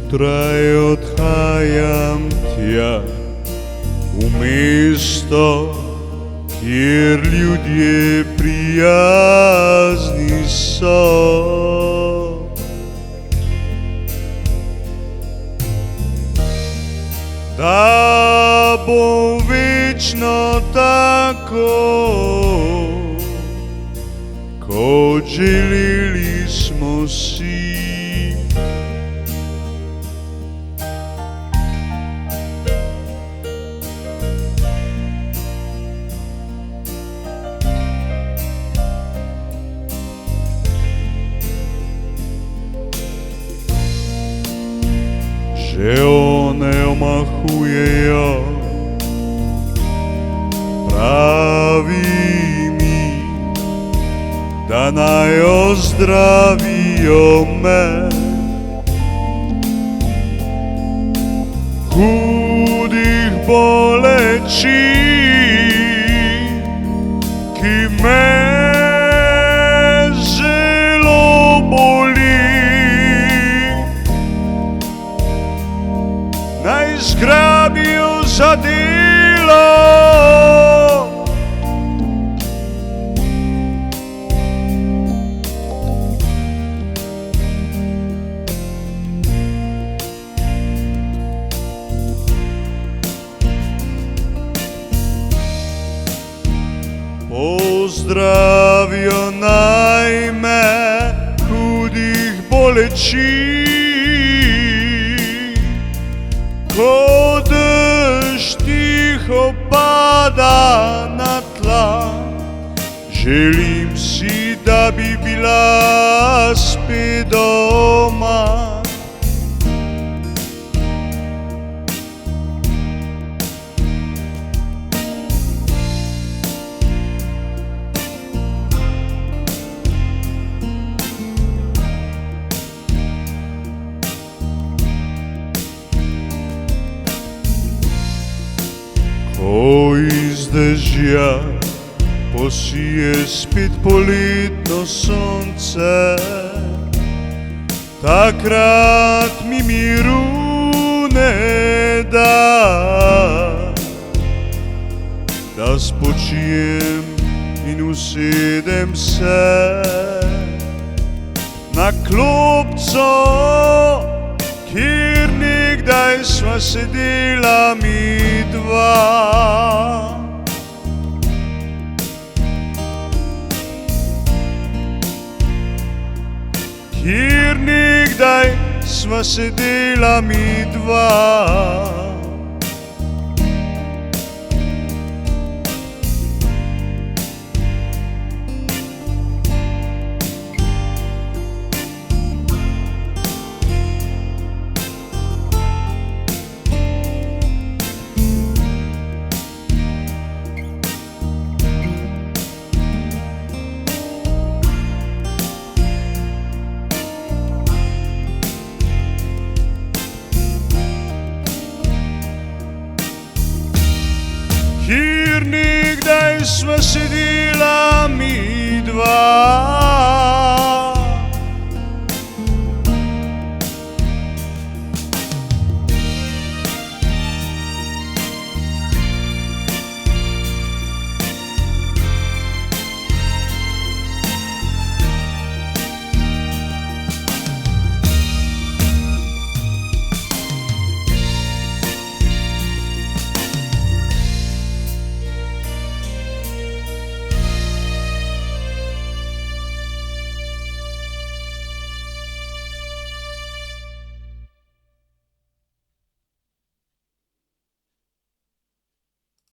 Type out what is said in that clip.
Zjutraj odhajam tja, v mesto, kjer ljudje prijazni so. Da bo večno tako, kot želeli smo si. Že one omahujejo, pravi mi, da naj ozdravijo me. Hudih boleči, ki me zelo boli, naj zgrabijo za delo. Pozdravijo naj me hudih boleči, ko dež tiho pada na tla. Želim si, da bi bila spet doma. Ko iz dežja posije spet poletno sonce, takrat mi miru ne da, da spočijem in usedem se na klopco, kjer nekdaj sva sedela midva. Kjer nekdaj sva sedela midva. Kjer nekdaj sva sedela midva.